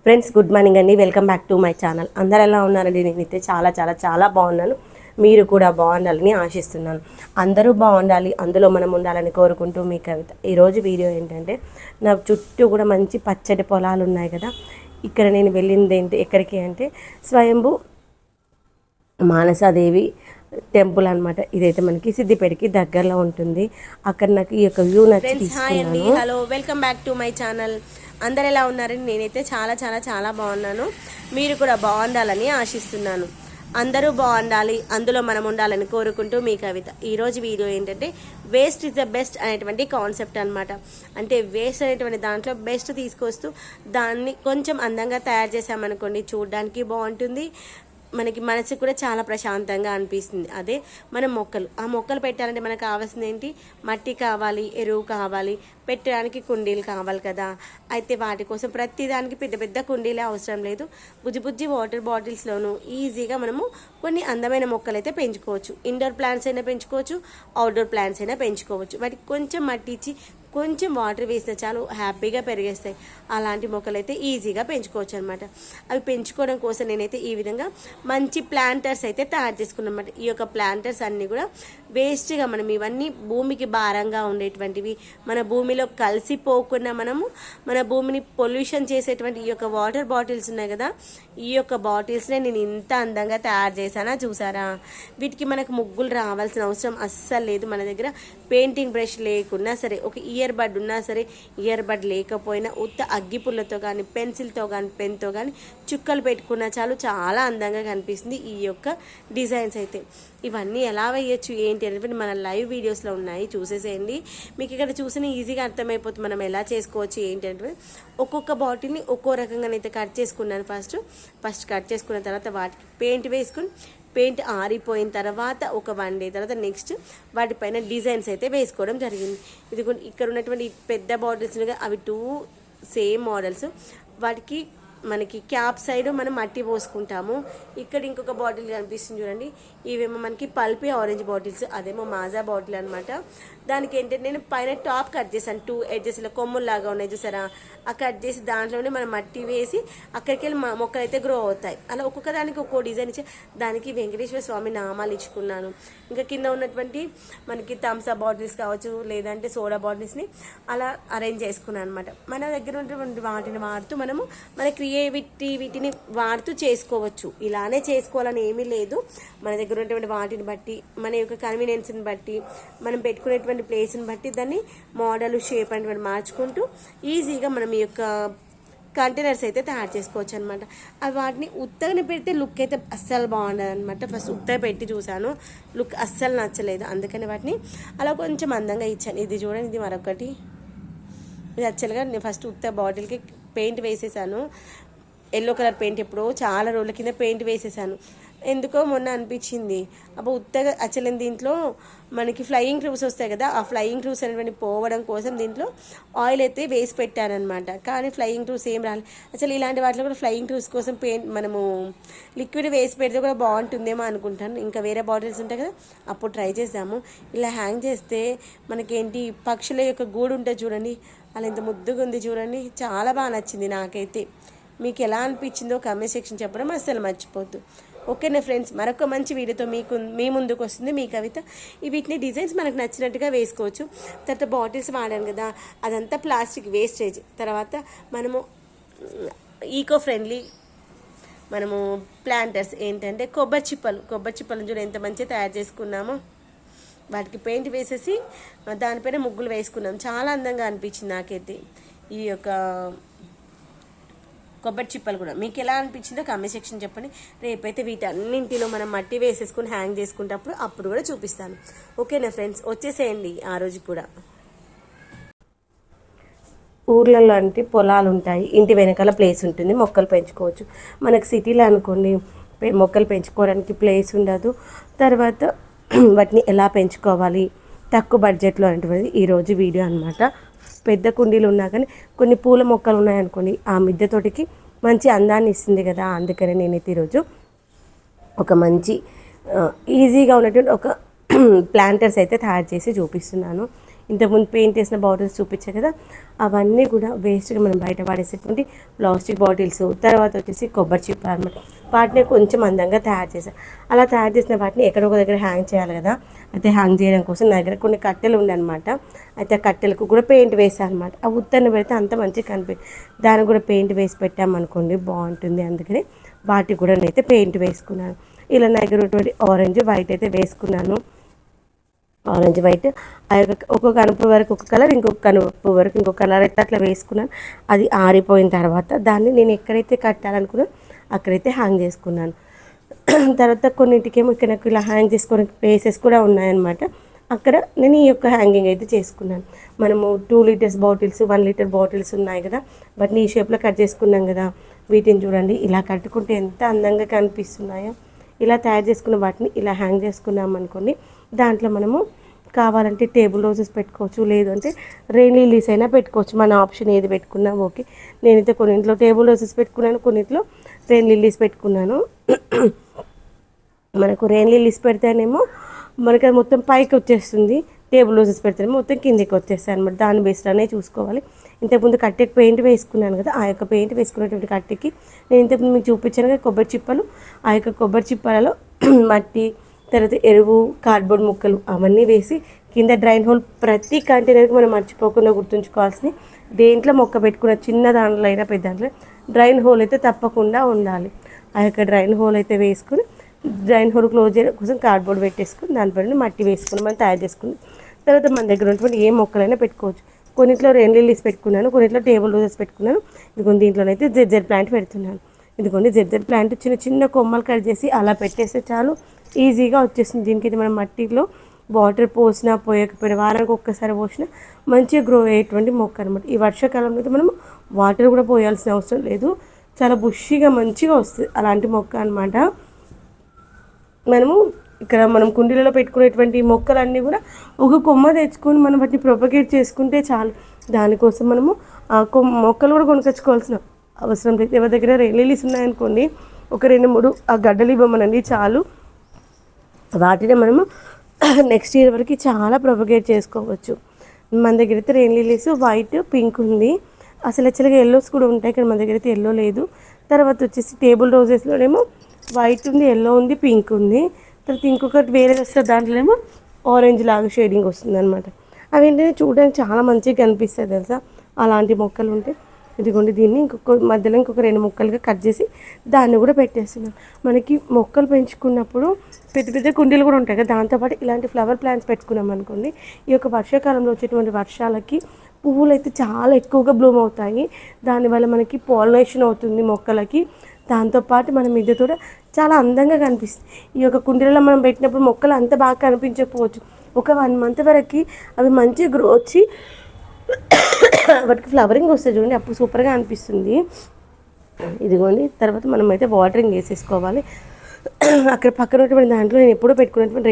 Friends good morning అండి. Welcome back to my channel. అందరు ఎలా ఉన్నారండి? నేనైతే చాలా చాలా చాలా బాగున్నాను. మీరు కూడా బాగుండాలని ఆశిస్తున్నాను. అందరూ బాగుండాలి, అందులో మనం ఉండాలని కోరుకుంటూ మీ కవిత. ఈరోజు వీడియో ఏంటంటే, నా చుట్టూ కూడా మంచి పచ్చటి పొలాలు ఉన్నాయి కదా. ఇక్కడ నేను వెళ్ళింది ఎక్కడికి అంటే స్వయంభూ మానసాదేవి టెంపుల్ అనమాట. ఇదైతే మనకి సిద్దిపేటకి దగ్గరలో ఉంటుంది. అక్కడ నాకు ఈ యొక్క వ్యూ నచ్చి తీసుకున్నాను. Hello, welcome back to my channel. అందరు ఎలా ఉన్నారని? నేనైతే చాలా చాలా చాలా బాగున్నాను. మీరు కూడా బాగుండాలని ఆశిస్తున్నాను. అందరూ బాగుండాలి, అందులో మనం ఉండాలని కోరుకుంటూ మీ కవిత. ఈరోజు వీడియో ఏంటంటే, వేస్ట్ ఇస్ ద బెస్ట్ అనేటువంటి కాన్సెప్ట్ అనమాట. అంటే వేస్ట్ అనేటువంటి దాంట్లో బెస్ట్ తీసుకొస్తూ దాన్ని కొంచెం అందంగా తయారు చేసామనుకోండి, చూడడానికి బాగుంటుంది, మనకి మనసు కూడా చాలా ప్రశాంతంగా అనిపిస్తుంది. అదే మన మొక్కలు పెట్టాలంటే మనకు కావాల్సింది ఏంటి? మట్టి కావాలి, ఎరువు కావాలి, పెట్టడానికి కుండీలు కావాలి కదా. అయితే వాటి కోసం ప్రతిదానికి పెద్ద పెద్ద కుండీలే అవసరం లేదు. బుజ్జి వాటర్ బాటిల్స్లోనూ ఈజీగా మనము కొన్ని అందమైన మొక్కలు అయితే పెంచుకోవచ్చు. ఇండోర్ ప్లాంట్స్ అయినా పెంచుకోవచ్చు, అవుట్డోర్ ప్లాంట్స్ అయినా పెంచుకోవచ్చు. వాటికి కొంచెం మట్టి ఇచ్చి కొంచెం వాటర్ వేస్తే చాలు, హ్యాపీగా పెరిగేస్తాయి. అలాంటి మొక్కలు అయితే ఈజీగా పెంచుకోవచ్చు అనమాట. అవి పెంచుకోవడం కోసం నేనైతే ఈ విధంగా మంచి ప్లాంటర్స్ అయితే తయారు చేసుకున్నాను అనమాట. ఈ యొక్క ప్లాంటర్స్ అన్నీ కూడా వేస్ట్గా మనం ఇవన్నీ భూమికి భారంగా ఉండేటువంటివి, మన భూమిలో కలిసిపోకుండా మనము మన భూమిని పొల్యూషన్ చేసేటువంటి ఈ యొక్క వాటర్ బాటిల్స్ ఉన్నాయి కదా, ఈ యొక్క బాటిల్స్నే నేను ఇంత అందంగా తయారు చేశానా చూసారా. వీటికి మనకు ముగ్గులు రావాల్సిన అవసరం అస్సలు లేదు. మన దగ్గర పెయింటింగ్ బ్రష్ లేకున్నా సరే, ఒక ఇయర్ బడ్ ఉన్నా సరే, ఇయర్ బడ్ లేకపోయినా ఉత్త అగ్గిపుల్లతో కానీ, పెన్సిల్తో కానీ, పెన్తో కానీ చుక్కలు పెట్టుకున్నా చాలు, చాలా అందంగా కనిపిస్తుంది ఈ యొక్క డిజైన్స్ అయితే. ఇవన్నీ ఎలా వేయచ్చు ఏంటి అనేటువంటి మన లైవ్ వీడియోస్లో ఉన్నాయి, చూసేసేయండి. మీకు ఇక్కడ చూసిన ఈజీగా అర్థమైపోతుంది మనం ఎలా చేసుకోవచ్చు ఏంటి అంటే. ఒక్కొక్క బాటిల్ని ఒక్కో రకంగానైతే కట్ చేసుకున్నాను. ఫస్ట్ కట్ చేసుకున్న తర్వాత వాటికి పెయింట్ వేసుకుని, పెయింట్ ఆరిపోయిన తర్వాత ఒక 1 day తర్వాత నెక్స్ట్ వాటిపైన డిజైన్స్ అయితే వేసుకోవడం జరిగింది. ఇది ఇక్కడ ఉన్నటువంటి పెద్ద బాటిల్స్ అవి 2 సేమ్ మోడల్స్. వాటికి మనకి క్యాప్ సైడ్ మనం మట్టి పోసుకుంటాము. ఇక్కడ ఇంకొక బాటిల్ కనిపిస్తుంది చూడండి, ఇవేమో మనకి పల్పీ ఆరెంజ్ బాటిల్స్, అదేమో మాజా బాటిల్ అనమాట. దానికి ఏంటంటే నేను పైన టాప్ కట్ చేశాను. 2 edges ఇలా కొమ్ముల్లాగా ఉన్నాయి చూసారా, ఆ కట్ చేసి దాంట్లోనే మనం మట్టి వేసి అక్కడికి వెళ్ళి మొక్కలు అయితే గ్రో అవుతాయి. అలా ఒక్కొక్క దానికి ఒక్కో డిజైన్ ఇచ్చి దానికి వెంకటేశ్వర స్వామి నామాలు ఇచ్చుకున్నాను. ఇంకా కింద ఉన్నటువంటి మనకి థమ్స్అప్ బాటిల్స్ కావచ్చు, లేదంటే సోడా బాటిల్స్ని అలా అరేంజ్ చేసుకున్నాను అనమాట. మన దగ్గర ఉన్నటువంటి వాటిని వాడుతూ మనము మన క్రియేటివిటీని వాడుతూ చేసుకోవచ్చు. ఇలానే చేసుకోవాలని ఏమీ లేదు. మన దగ్గర ఉన్నటువంటి వాటిని బట్టి, మన యొక్క కన్వీనియన్స్ని బట్టి, మనం పెట్టుకునేటువంటి ప్లేస్ని బట్టి దాన్ని మోడల్ షేప్ అనేటువంటి మార్చుకుంటూ ఈజీగా మనం ఈ యొక్క కంటైనర్స్ అయితే తయారు చేసుకోవచ్చు అనమాట. అవి వాటిని ఉత్తగానే పెడితే లుక్ అయితే అస్సలు బాగుండదు అనమాట. ఫస్ట్ ఉత్తగా పెట్టి చూసాను, లుక్ అస్సలు నచ్చలేదు. అందుకని వాటిని అలా కొంచెం అందంగా ఇచ్చాను. ఇది చూడండి, ఇది మరొకటి. ఇది యాక్చువల్గా నేను ఫస్ట్ ఉత్త బాటిల్కి పెయింట్ వేసేసాను. ఎల్లో కలర్ పెయింట్ ఎప్పుడో చాలా రోజుల కింద పెయింట్ వేసేసాను. ఎందుకో మొన్న అనిపించింది, అప్పుడు ఉత్తగా యాక్చువల్లీ దీంట్లో మనకి ఫ్లయింగ్ క్రూస్ వస్తాయి కదా, ఆ ఫ్లయింగ్ క్రూస్ అనేటువంటి పోవడం కోసం దీంట్లో ఆయిల్ అయితే వేసి పెట్టానమాట. కానీ ఫ్లయింగ్ క్రూస్ ఏం రాలేదు. అసలు ఇలాంటి వాటిలో కూడా ఫ్లయింగ్ క్రూస్ కోసం పెయింట్ మనము లిక్విడ్ వేసి పెడితే కూడా బాగుంటుందేమో అనుకుంటాను. ఇంకా వేరే బాటిల్స్ ఉంటాయి కదా, అప్పుడు ట్రై చేద్దాము. ఇలా హ్యాంగ్ చేస్తే మనకేంటి పక్షుల యొక్క గూడు ఉంటుంది చూడండి, అలా ఇంత ముద్దుగా ఉంది చూడండి, చాలా బాగా నచ్చింది నాకైతే. మీకు ఎలా అనిపించిందో కామెంట్ సెక్షన్ చెప్పడం అస్సలు మర్చిపోద్దు. ఓకేనా ఫ్రెండ్స్, మరొక మంచి వీడియోతో మీ ముందుకు వస్తుంది మీ కవిత. వీటిని డిజైన్స్ మనకు నచ్చినట్టుగా వేసుకోవచ్చు. తర్వాత బాటిల్స్ వాడాను కదా, అదంతా ప్లాస్టిక్ వేస్టేజ్. తర్వాత మనము ఈకో ఫ్రెండ్లీ మనము ప్లాంటర్స్ ఏంటంటే కొబ్బరి చిప్పలను చూడ ఎంత మంచిగా తయారు చేసుకున్నామో. వాటికి పెయింట్ వేసేసి దానిపైన ముగ్గులు వేసుకున్నాం. చాలా అందంగా అనిపించింది నాకైతే ఈ యొక్క కొబ్బరి చిప్పలు కూడా. మీకు ఎలా అనిపించిందో కామెంట్ సెక్షన్ చెప్పండి. రేపైతే వీటన్నింటిలో మనం మట్టి వేసేసుకుని హ్యాంగ్ చేసుకుంటప్పుడు అప్పుడు కూడా చూపిస్తాను. ఓకేనా ఫ్రెండ్స్, వచ్చేసేయండి ఆ రోజు కూడా. ఊర్లలో అంటే పొలాలు ఉంటాయి, ఇంటి వెనకాల ప్లేస్ ఉంటుంది, మొక్కలు పెంచుకోవచ్చు. మనకు సిటీలో అనుకోండి మొక్కలు పెంచుకోవడానికి ప్లేస్ ఉండదు. తర్వాత వాటిని ఎలా పెంచుకోవాలి తక్కువ బడ్జెట్లో అనేటువంటిది ఈరోజు వీడియో అనమాట. పెద్ద కుండీలు ఉన్నా కానీ కొన్ని పూల మొక్కలు ఉన్నాయనుకోండి, ఆ మిద్దె తోటికి మంచి అందాన్ని ఇస్తుంది కదా. అందుకని నేనైతే ఈరోజు ఒక మంచి ఈజీగా ఉన్నటువంటి ఒక ప్లాంటర్స్ అయితే తయారు చేసి చూపిస్తున్నాను. ఇంతకుముందు పెయింట్ వేసిన బాటిల్స్ చూపించే కదా, అవన్నీ కూడా వేస్ట్గా మనం బయట పడేసేటువంటి ప్లాస్టిక్ బాటిల్స్, తర్వాత వచ్చేసి కొబ్బరి చిప్ప అనమాట. వాటిని కొంచెం అందంగా తయారు చేశాను. అలా తయారు చేసిన వాటిని ఎక్కడో ఒక దగ్గర హ్యాంగ్ చేయాలి కదా, అయితే హ్యాంగ్ చేయడం కోసం నా దగ్గర కొన్ని కట్టెలు ఉండనమాట. అయితే ఆ కట్టెలకు కూడా పెయింట్ వేసాను అనమాట. ఆ ఉత్తర్ని పెడితే అంత మంచిగా కనిపించింది. దానికి కూడా పెయింట్ వేసి పెట్టామనుకోండి బాగుంటుంది. అందుకని వాటికి కూడా నేనైతే పెయింట్ వేసుకున్నాను. ఇలా నా దగ్గర ఉన్నటువంటి ఆరెంజ్ వైట్ అయితే వేసుకున్నాను. ఆరెంజ్ వైట్ ఒక్కొక్క కనుపు వరకు ఒక కలర్, ఇంకొక కనుపు వరకు ఇంకొక కలర్ అయితే అట్లా వేసుకున్నాను. అది ఆరిపోయిన తర్వాత దాన్ని నేను ఎక్కడైతే కట్టాలనుకున్నా అక్కడైతే హ్యాంగ్ చేసుకున్నాను. తర్వాత కొన్నింటికేమో ఇక్కడ నాకు ఇలా హ్యాంగ్ చేసుకునే ప్లేసెస్ కూడా ఉన్నాయన్నమాట. అక్కడ నేను ఈ యొక్క హ్యాంగింగ్ అయితే చేసుకున్నాను. మనము 2 లీటర్స్ బాటిల్స్, 1 లీటర్ బాటిల్స్ ఉన్నాయి కదా, వాటిని ఈ షేప్లో కట్ చేసుకున్నాం కదా. వీటిని చూడండి ఇలా కట్టుకుంటే ఎంత అందంగా కనిపిస్తున్నాయో. ఇలా తయారు చేసుకున్న వాటిని ఇలా హ్యాంగ్ చేసుకున్నాం అనుకోండి. దాంట్లో మనము కావాలంటే టేబుల్ రోజెస్ పెట్టుకోవచ్చు, లేదు అంటే రెయిన్ లిల్లీస్ అయినా పెట్టుకోవచ్చు. మన ఆప్షన్ ఏది పెట్టుకున్నా ఓకే. నేనైతే కొన్నింట్లో టేబుల్ రోజెస్ పెట్టుకున్నాను, కొన్నింట్లో రెయిన్ లిల్లీస్ పెట్టుకున్నాను. మనకు రెయిన్ లిల్లీస్ పెడితేనేమో మనకి అది మొత్తం పైకి వచ్చేస్తుంది, టేబుల్ రోజెస్ పెడితేనేమో మొత్తం కిందికి వచ్చేస్తాయి అనమాట. దాని బేస్లోనే చూసుకోవాలి. ఇంతకుముందు కట్టెకి పెయింట్ వేసుకున్నాను కదా, ఆ యొక్క పెయింట్ వేసుకున్నటువంటి కట్టెకి నేను ఇంతకుముందు మీకు చూపించాను కదా కొబ్బరి చిప్పలు, ఆ యొక్క కొబ్బరి చిప్పలలో మట్టి, తర్వాత ఎరువు, కార్డ్బోర్డ్ ముక్కలు అవన్నీ వేసి కింద డ్రైన్ హోల్ ప్రతి కంటైనర్కి మనం మర్చిపోకుండా గుర్తుంచుకోవాల్సింది, దేంట్లో మొక్క పెట్టుకున్న చిన్న దాంట్లో అయినా పెద్ద దాంట్లో డ్రైన్ హోల్ అయితే తప్పకుండా ఉండాలి. ఆ యొక్క డ్రైన్ హోల్ అయితే వేసుకుని డ్రైన్ హోల్ క్లోజ్ చేయడం కోసం కార్డ్బోర్డ్ పెట్టేసుకుని దానిపైన మట్టి వేసుకుని మనం తయారు చేసుకుని తర్వాత మన దగ్గర ఉన్నటువంటి ఏ మొక్కలైనా పెట్టుకోవచ్చు. కొన్నిట్లో రెయిన్ లిల్లీస్ పెట్టుకున్నాను, కొన్నిట్లో టేబుల్ రోజెస్ పెట్టుకున్నాను. ఇదిగోండి దీంట్లోనైతే జెర్జర్ ప్లాంట్ పెడుతున్నాను. ఇదిగోండి జెర్జర్ ప్లాంట్ చిన్న చిన్న కొమ్మలు కట్ చేసి అలా పెట్టేస్తే చాలు, ఈజీగా వచ్చేస్తుంది. దీనికైతే మనం మట్టిలో వాటర్ పోసినా పోయకపోయినా వారానికి ఒక్కసారి పోసినా మంచిగా గ్రో అయ్యేటువంటి మొక్క అనమాట. ఈ వర్షాకాలంలో అయితే మనం వాటర్ కూడా పోయాల్సిన అవసరం లేదు, చాలా బుషిగా మంచిగా వస్తుంది అలాంటి మొక్క అనమాట. మనము ఇక్కడ మనం కుండీలలో పెట్టుకునేటువంటి మొక్కలన్నీ కూడా ఒక కొమ్మ తెచ్చుకొని మనం వాటిని ప్రొపగేట్ చేసుకుంటే చాలు. దానికోసం మనము ఆ మొక్కలు కూడా కొనుకొచ్చుకోవాల్సిన అవసరం లేదు. ఎవరి దగ్గర రెయిన్ లిల్లీస్ ఉన్నాయనుకోండి, ఒక 2-3 ఆ గడ్డలు ఇవ్వమనండి చాలు. వాటిని మనము నెక్స్ట్ ఇయర్ వరకు చాలా ప్రొపగేట్ చేసుకోవచ్చు. మన దగ్గర అయితే రెయిన్ లిల్లీస్ వైట్, పింక్ ఉంది. అసలు యాక్చువల్గా ఎల్లోస్ కూడా ఉంటాయి, కానీ మన దగ్గర అయితే ఎల్లో లేదు. తర్వాత వచ్చేసి టేబుల్ రోజెస్లోనేమో వైట్ ఉంది, ఎల్లో ఉంది, పింక్ ఉంది. తర్వాత ఇంకొకటి వేరేది వస్తుంది, దాంట్లోనేమో ఆరెంజ్ లాగా షేడింగ్ వస్తుంది అనమాట. అవి ఏంటంటే చూడడానికి చాలా మంచిగా కనిపిస్తుంది తెలుసా, అలాంటి మొక్కలు ఉంటాయి. ఇదిగోండి దీన్ని మధ్యలో ఇంకొక 2 ముక్కలుగా కట్ చేసి దాన్ని కూడా పెట్టేస్తున్నాం. మనకి మొక్కలు పెంచుకున్నప్పుడు పెద్ద పెద్ద కుండీలు కూడా ఉంటాయి కదా, దాంతోపాటు ఇలాంటి ఫ్లవర్ ప్లాంట్స్ పెట్టుకున్నాం అనుకోండి, ఈ యొక్క వర్షాకాలంలో వచ్చేటువంటి వర్షాలకి పువ్వులు అయితే చాలా ఎక్కువగా బ్లూమ్ అవుతాయి. దానివల్ల మనకి పాలినేషన్ అవుతుంది మొక్కలకి. దాంతోపాటు మన మిద్దె కూడా చాలా అందంగా కనిపిస్తుంది. ఈ యొక్క కుండీలలో మనం పెట్టినప్పుడు మొక్కలు అంత బాగా కనిపించకపోవచ్చు, ఒక 1 మంత్ వరకు అవి మంచిగా గ్రో వచ్చి వాటికి ఫ్లవరింగ్ వస్తుంది చూడండి, అప్పుడు సూపర్గా అనిపిస్తుంది. ఇదిగోండి తర్వాత మనం అయితే వాటరింగ్ వేసేసుకోవాలి. అక్కడ పక్కన ఉన్నటువంటి దాంట్లో నేను ఎప్పుడూ పెట్టుకున్నటువంటి